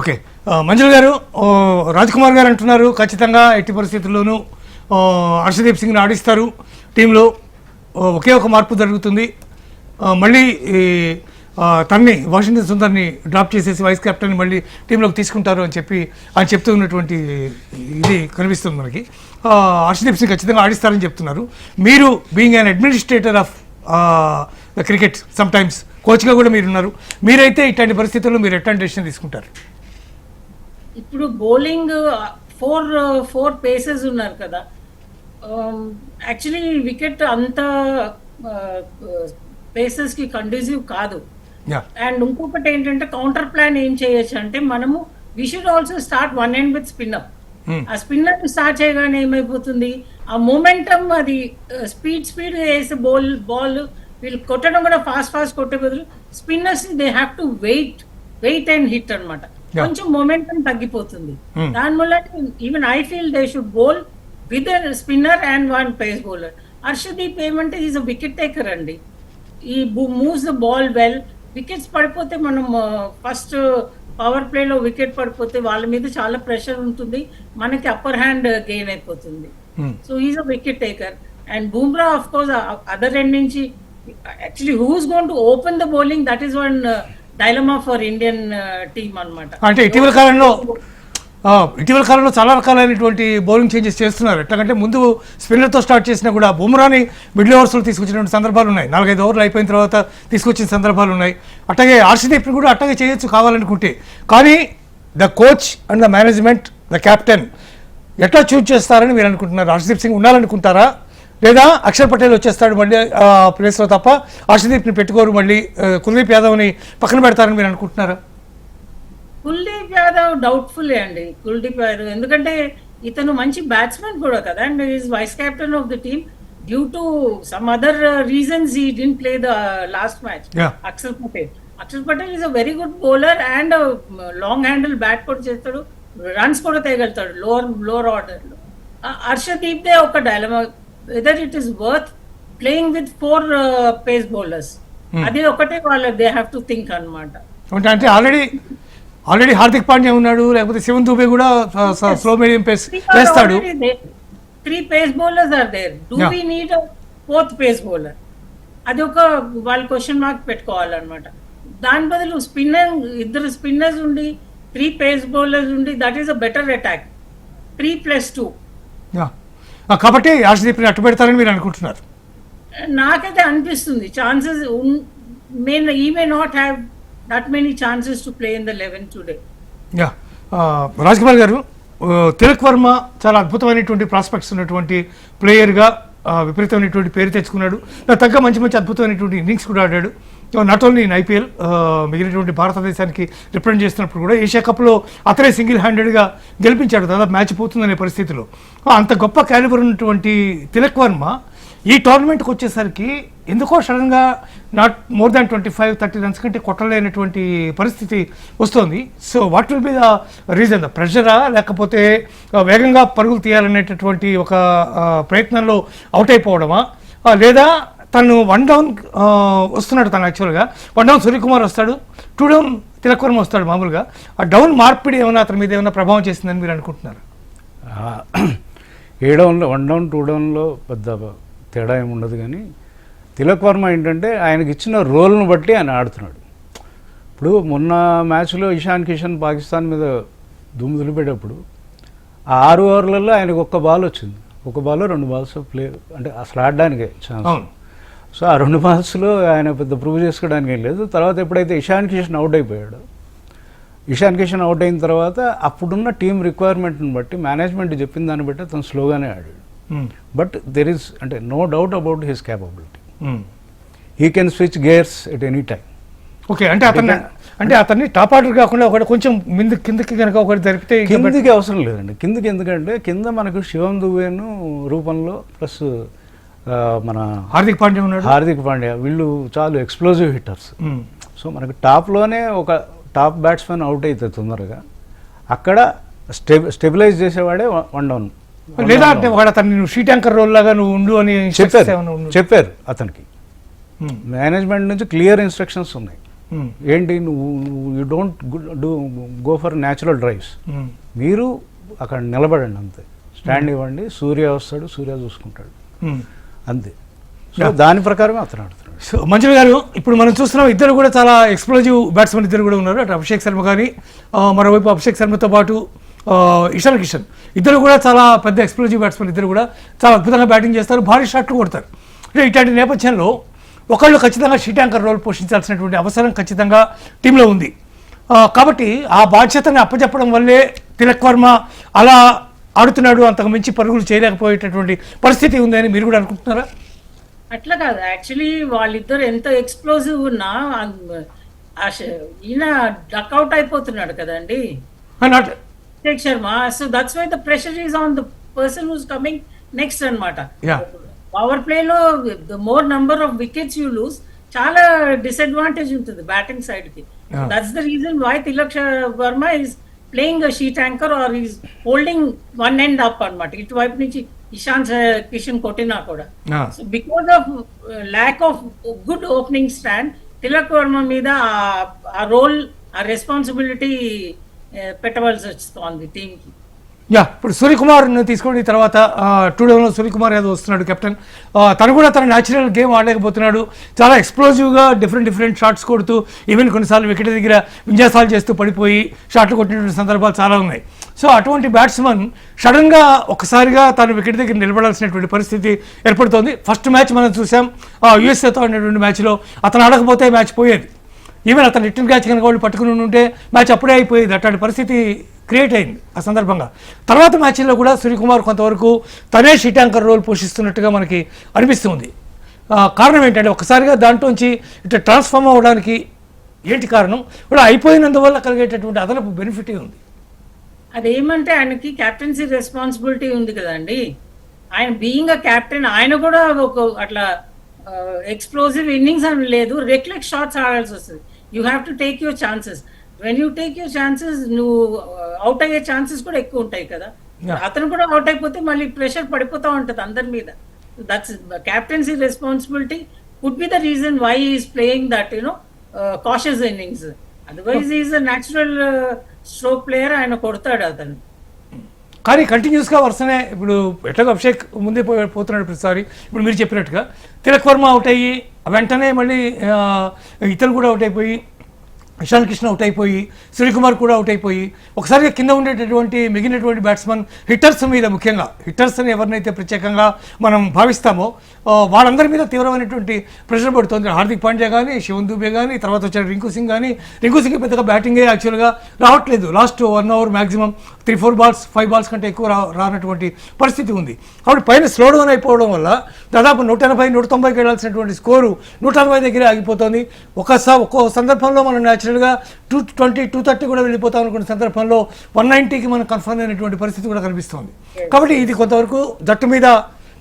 Okay. మంజుల గారు, రాజ్కుమార్ గారు అంటున్నారు ఖచ్చితంగా ఎట్టి పరిస్థితుల్లోనూ హర్షదీప్ సింగ్ని ఆడిస్తారు, టీంలో ఒకే ఒక మార్పు జరుగుతుంది, మళ్ళీ తన్ని వాషింగ్టన్ సుందర్ని డ్రాప్ చేసేసి వైస్ కెప్టెన్ మళ్ళీ టీంలోకి తీసుకుంటారు అని చెప్పి ఆయన చెప్తూ ఉన్నటువంటి ఇది కనిపిస్తుంది మనకి. హర్షదీప్ సింగ్ ఖచ్చితంగా ఆడిస్తారని చెప్తున్నారు. మీరు being an administrator of the cricket, some times కోచ్గా కూడా మీరు ఉన్నారు, మీరైతే ఇట్లాంటి పరిస్థితుల్లో మీరు ఎట్లాంటి డెసిషన్ తీసుకుంటారు? ఇప్పుడు బౌలింగ్ ఫోర్ పేసెస్ ఉన్నారు కదా, యాక్చువల్లీ వికెట్ అంత పేసెస్ కి కండ్యూసివ్ కాదు. అండ్ ఇంకొకటి ఏంటంటే కౌంటర్ ప్లాన్ ఏం చేయొచ్చు అంటే మనము we should also start one end with spinner. ఆ స్పిన్నర్ స్టార్ట్ చేయగానే ఏమైపోతుంది, ఆ మూమెంటం అది స్పీడ్ వేసే బాల్ వీళ్ళు కొట్టడం కూడా ఫాస్ట్ కొట్టే బదులు spinners they have to wait and hit అన్నమాట. కొంచెం మొమెంటం తగ్గిపోతుంది. దానివల్ల even I feel they should bowl with spinner and one pace bowler. Harshdeep ఏమంటే ఈజ్ అ వికెట్ టేకర్ అండి, ఈ moves the ball well. Wickets పడిపోతే మనం ఫస్ట్ పవర్ ప్లేలో వికెట్ పడిపోతే వాళ్ళ మీద చాలా ప్రెషర్ ఉంటుంది, మనకి అప్పర్ హ్యాండ్ గెయిన్ అయిపోతుంది. So is a wicket taker. And Bumrah of course other end నుంచి actually who's going to open the bowling, that is one dilemma for Indian team అన్నమాట. అంటే ఇటీవల కాలంలో చాలా రకాలైనటువంటి బౌలింగ్ చేంజెస్ చేస్తున్నారు. ఎట్లాగంటే ముందు స్పిన్నర్తో స్టార్ట్ చేసినా కూడా బుమ్రాని మిడిల్ ఓవర్స్లో తీసుకొచ్చినటువంటి సందర్భాలు ఉన్నాయి, 4-5 ఓవర్లు అయిపోయిన తర్వాత తీసుకొచ్చిన సందర్భాలు ఉన్నాయి. అట్లాగే హర్షదీప్ని కూడా అట్లాగే చేయొచ్చు కావాలనుకుంటే. కానీ the coach and the management, the captain ఎట్లా చూజ్ చేస్తారని మీరు అనుకుంటున్నారు? హర్షదీప్ సింగ్ ఉండాలనుకుంటారా, లేదా అక్షర్ పటేల్ వచ్చేస్తాడు మళ్ళీ ప్లేస్లో తప్ప హర్షదీప్ని పెట్టుకోరు, మళ్ళీ కుల్దీప్ యాదవ్ని పక్కన పెడతారని మీరు అనుకుంటున్నారా? కుల్దీప్ యాదవ్ డౌట్ఫుల్ అండి. కుల్దీప్ యాదవ్ ఎందుకంటే ఇతను మంచి బ్యాట్స్మెన్ కూడా కదా, and is vice captain of the team. Due to some other reasons he didn't play the last match. Akshar Patel is a very good bowler and long handle bat కూడా చేస్తాడు, రన్స్ కూడా తేగలుగుతాడు లోవర్ ఆర్డర్ లో. హర్షదీప్ దే ఒక dilemma, whether it is worth playing with 4 pace bowlers. అది ఒకటే వాళ్ళ దే హ్యావ్ టు థింక్ అన్నమాట. అంటే ఆల్రెడీ హార్దిక్ పాండ్యా ఉన్నాడు, లేకపోతే శివన్ దుబే కూడా స్లో మీడియం పేస్ చేస్తాడు. 3 pace bowlers are there. Do we need a 4th pace bowler? అది ఒక వాళ్ళు క్వశ్చన్ మార్క్ పెట్టుకోవాలన్నమాట. దాని బదులు ఇద్దరు స్పిన్నర్స్ ఉండి 3 pace bowlers ఉండి that is a better attack. 3+2 కాబట్టి హర్షదీప్ని అట్టు పెడతారని మీరు అనుకుంటున్నారు? నాకైతే అనిపిస్తుంది ఛాన్సెస్ ఈ may not have that many chances to play in the 11 today. Rajkumar గారు, తిలక్ వర్మ చాలా అద్భుతమైనటువంటి ప్రాస్పెక్ట్స్ ఉన్నటువంటి ప్లేయర్గా విపరీతమైనటువంటి పేరు తెచ్చుకున్నాడు. తగ్గ మంచి అద్భుతమైనటువంటి ఇన్నింగ్స్ కూడా ఆడాడు. నాట్ ఓన్లీ ఇన్ ఐపీఎల్, మిగిలినటువంటి భారతదేశానికి రిప్రజెంట్ చేస్తున్నప్పుడు కూడా ఏషియా కప్లో అతనే సింగిల్ హ్యాండెడ్గా గెలిపించాడు, దాదాపు మ్యాచ్ పోతుందనే పరిస్థితిలో. అంత గొప్ప క్యాలిబర్ ఉన్నటువంటి తిలక్ వర్మ ఈ టోర్నమెంట్కి వచ్చేసరికి ఎందుకో సడన్గా నాట్ మోర్ దాన్ 25-30 రన్స్ కంటే కొట్టలేనటువంటి పరిస్థితి వస్తుంది. So what will be the reason? The ప్రెషరా, లేకపోతే వేగంగా పరుగులు తీయాలనేటటువంటి ఒక ప్రయత్నంలో అవుట్ అయిపోవడమా, లేదా తను 1 డౌన్ వస్తున్నాడు? తను యాక్చువల్గా 1 డౌన్ సూర్యకుమార్ వస్తాడు, 2 డౌన్ తిలక్ వర్మ వస్తాడు మామూలుగా. ఆ డౌన్ మార్పిడి ఏమైనా అతని మీద ఏమైనా ప్రభావం చేసిందని మీరు అనుకుంటున్నారు? 1 డౌన్ 2 డౌన్లో పెద్ద తేడా ఏమి ఉండదు. కానీ తిలక్ వర్మ ఏంటంటే ఆయనకి ఇచ్చిన రోల్ను బట్టి ఆయన ఆడుతున్నాడు. ఇప్పుడు మొన్న మ్యాచ్లో ఇషాన్ కిషన్ పాకిస్తాన్ మీద దుమ్ము దులిపేటప్పుడు 6 ఓవర్లలో ఆయనకు 1 బాల్ వచ్చింది, 1 బాల్ 2 బాల్స్ ప్లే అంటే అసలు ఆడడానికే ఛాన్స్. సో ఆ 2 బాల్స్లో ఆయన పెద్ద ప్రూవ్ చేసుకోవడానికి ఏం లేదు. తర్వాత ఎప్పుడైతే ఇషాన్ కిషన్ అవుట్ అయిపోయాడు, ఇషాన్ కిషన్ అవుట్ అయిన తర్వాత అప్పుడున్న టీం రిక్వైర్మెంట్ని బట్టి మేనేజ్మెంట్ చెప్పిన దాన్ని బట్టి అతను స్లోగానే ఆడాడు. బట్ దెర్ ఈస్ అంటే no doubt about his capability. He can switch gears at any time. Okay, అంటే అతన్ని టాప్ ఆర్డర్ కాకుండా ఒకటి కొంచెం కిందకి కనుక ఒకటి జరిపితే కిందికి అవసరం లేదండి. కిందకి ఎందుకంటే కింద మనకు శివం దుబేను రూపంలో ప్లస్ మన హార్దిక్ పాండ్యా వీళ్ళు చాలా ఎక్స్ప్లోజివ్ హిట్టర్స్. సో మనకు టాప్లోనే ఒక టాప్ బ్యాట్స్మెన్ అవుట్ అయితే తొందరగా అక్కడ స్టెబిలైజ్ చేసేవాడే 1 డౌన్. లేదా అంటే అతన్ని షీట్ యాంకర్ రోల్ లాగా నువ్వు ఉండు అని చెప్పారు అతనికి. మేనేజ్మెంట్ నుంచి క్లియర్ ఇన్స్ట్రక్షన్స్ ఉన్నాయి. ఏంటి నువ్వు you don't go for natural drives, మీరు అక్కడ నిలబడండి అంతే, స్టాండ్ ఇవ్వండి, సూర్య వస్తాడు, సూర్య చూసుకుంటాడు అంతే. సో దాని ప్రకారమే అతను ఆడుతున్నాడు. సో మంజుల గారు, ఇప్పుడు మనం చూస్తున్నాం ఇద్దరు కూడా చాలా ఎక్స్ప్లోజివ్ బ్యాట్స్మెన్ ఇద్దరు కూడా ఉన్నారు. అటు అభిషేక్ శర్మ కానీ, మరోవైపు అభిషేక్ శర్మతో పాటు ఇషాన్ కిషన్, ఇద్దరు కూడా చాలా పెద్ద ఎక్స్ప్లోజివ్ బ్యాట్స్మెన్, ఇద్దరు కూడా చాలా అద్భుతంగా బ్యాటింగ్ చేస్తారు, భారీ షాట్లు కొడతారు. అంటే ఇట్లాంటి నేపథ్యంలో ఒకళ్ళు ఖచ్చితంగా షీట్ యాంకర్ రోల్ పోషించాల్సినటువంటి అవసరం ఖచ్చితంగా టీంలో ఉంది. కాబట్టి ఆ బాధ్యతని అప్పచెప్పడం వల్లే తిలక్ వర్మ అలా ఆడుతున్నాడు, అంతకు మించి పరుగులు చేయలేకపోయేటటువంటి పరిస్థితి ఉందని మీరు కూడా అనుకుంటున్నారా? అట్లా కాదు, యాక్చువల్లీ వాళ్ళిద్దరు ఎంత ఎక్స్ప్లోజివ్ ఉన్నా ఈయన డక్అవుట్ అయిపోతున్నాడు కదండి not Abhishek Sharma. So that's why the pressure is on the person who's coming next అనమాట. పవర్ ప్లేలో the more number of wickets you lose, చాలా డిసడ్వాంటేజ్ ఉంటుంది బ్యాటింగ్ సైడ్ కి. That's the reason why Tilak Varma is playing sheet anchor or is holding one end up అనమాట. ఇటువైపు నుంచి ఇషాన్ కిషన్ కొట్టినా కూడా. So because of lack of good opening stand, Tilak Varma మీద ఆ రోల్, ఆ రెస్పాన్సిబిలిటీ పెట్టవలసి వస్తుంది టీమ్ కి. ఇప్పుడు సూర్యకుమార్ని తీసుకోండి, తర్వాత 2 డౌన్లో సూర్యకుమార్ యాదవ్ వస్తున్నాడు కెప్టెన్. తను కూడా తన న్యాచురల్ గేమ్ ఆడలేకపోతున్నాడు, చాలా ఎక్స్ప్లోజివ్గా డిఫరెంట్ షాట్స్ కొడుతూ, ఈవెన్ కొన్నిసార్లు వికెట్ దగ్గర విన్యాసాలు చేస్తూ పడిపోయి షాట్లు కొట్టినటువంటి సందర్భాలు చాలా ఉన్నాయి. సో అటువంటి బ్యాట్స్మన్ సడన్గా ఒకసారిగా తను వికెట్ దగ్గర నిలబడాల్సినటువంటి పరిస్థితి ఏర్పడుతోంది. ఫస్ట్ మ్యాచ్ మనం చూసాం, యూఎస్ఏతో ఆడినటువంటి మ్యాచ్లో అతను ఆడకపోతే మ్యాచ్ పోయేది. ఈవెన్ అతను రిటర్న్ క్యాచ్ కనుక వాళ్ళు పట్టుకుని ఉంటే మ్యాచ్ అప్పుడే అయిపోయేది. అట్లాంటి పరిస్థితి క్రియేట్ అయింది ఆ సందర్భంగా. తర్వాత మ్యాచ్లో కూడా సూర్యకుమార్ కొంతవరకు తనే షీట్ యాంకర్ రోల్ పోషిస్తున్నట్టుగా మనకి అనిపిస్తుంది. కారణం ఏంటంటే ఒకసారిగా దాంట్లోంచి ఇట్లా ట్రాన్స్ఫార్మ్ అవ్వడానికి ఏంటి కారణం? కూడా అయిపోయినందువల్ల కలిగేటటువంటి అదనపు బెనిఫిట్ ఉంది. అదేమంటే ఆయనకి క్యాప్టెన్సీ రెస్పాన్సిబిలిటీ ఉంది కదండి. ఆయన బీయింగ్ అ క్యాప్టెన్, ఆయన కూడా ఒక అట్లా ఎక్స్ప్లోజివ్ ఇన్నింగ్స్ అని లేదు, రెక్లెక్ షాట్స్ ఆడాల్సి వస్తుంది. You have to take your chances. When you take your chances, నువ్వు అవుట్ అయ్యే ఛాన్సెస్ కూడా ఎక్కువ ఉంటాయి కదా. అతను కూడా అవుట్ అయిపోతే మళ్ళీ ప్రెషర్ పడిపోతూ ఉంటుంది అందరి మీద. That's captaincy responsibility could be the reason why is playing that cautious innings. Otherwise is a natural stroke player, ఆయన కొడతాడు అతను. కానీ కంటిన్యూస్గా వరుసనే ఇప్పుడు ఎట్లాగో అభిషేక్ ముందే పోతున్నాడు ప్రతిసారి. ఇప్పుడు మీరు చెప్పినట్టుగా తిలక్ వర్మ అవుట్ అయ్యి వెంటనే మళ్ళీ ఇతను కూడా అవుట్ అయిపోయి, ఇషాన్ కిషన్ అవుట్ అయిపోయి, సూర్యకుమార్ కూడా అవుట్ అయిపోయి, ఒకసారిగా కింద ఉండేటటువంటి మిగిలినటువంటి బ్యాట్స్మెన్ హిట్టర్స్ మీద, ముఖ్యంగా హిట్టర్స్ని ఎవరినైతే ప్రత్యేకంగా మనం భావిస్తామో వాళ్ళందరి మీద తీవ్రమైనటువంటి ప్రెషర్ పడుతుంది. హార్దిక్ పాండ్యా కానీ, శివన్ దూబే కానీ, తర్వాత వచ్చాడు రింకు సింగ్ కానీ. రింకు సింగ్ పెద్దగా బ్యాటింగే యాక్చువల్గా రావట్లేదు. Last 1 hour maximum 3-4 balls 5 balls కంటే ఎక్కువ రానటువంటి పరిస్థితి ఉంది. కాబట్టి పైన స్లో డౌన్ అయిపోవడం వల్ల దాదాపు 180-190కి వెళ్ళాల్సినటువంటి స్కోరు 160 దగ్గరే ఆగిపోతుంది. ఒక్కో సందర్భంలో మనం న్యాచురల్గా 220-230 కూడా వెళ్ళిపోతాం అనుకున్న సందర్భంలో 190కి మనం కన్ఫర్మ్ అయినటువంటి పరిస్థితి కూడా కనిపిస్తుంది. కాబట్టి ఇది కొంతవరకు జట్టు మీద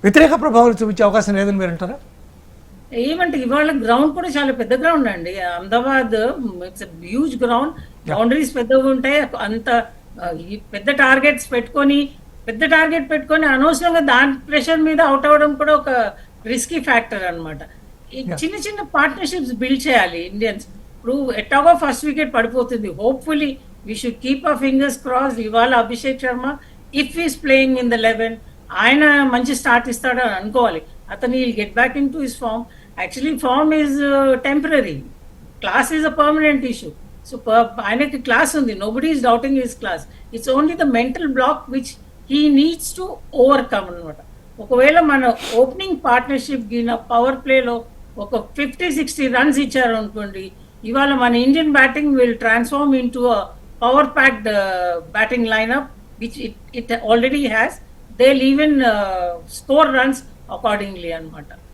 వ్యతిరేక ప్రభావాలు చూపించే అవకాశం లేదని మీరు అంటారా? ఏమంటే ఇవాళ గ్రౌండ్ కూడా చాలా పెద్ద గ్రౌండ్ అండి. Ahmedabad it's huge ground, boundaries పెద్దగా ఉంటాయి. అంత పెద్ద టార్గెట్ పెట్టుకొని అనవసరంగా దాని ప్రెషర్ మీద అవుట్ అవ్వడం కూడా ఒక రిస్కీ ఫ్యాక్టర్ అనమాట. చిన్న చిన్న పార్ట్నర్షిప్స్ బిల్డ్ చేయాలి ఇండియన్స్. ఇప్పుడు ఎట్టాగో ఫస్ట్ వికెట్ పడిపోతుంది. Hopefully we should keep our fingers crossed. ఇవాళ Abhishek Sharma if is playing in the 11, ఆయన మంచి స్టార్ట్ ఇస్తాడని అనుకోవాలి. అతను will get back into his form. Actually form is temporary, class is a permanent issue. So ఆయనకి class ఉంది, nobody is doubting his class. It's only the mental block which he needs to overcome అనమాట. ఒకవేళ మన opening partnership గిన power ప్లేలో ఒక 50-60 runs ఇచ్చారు అనుకోండి, ఇవాళ మన Indian batting will transform in to a power packed batting lineup which it already has. They'll even score runs accordingly అనమాట.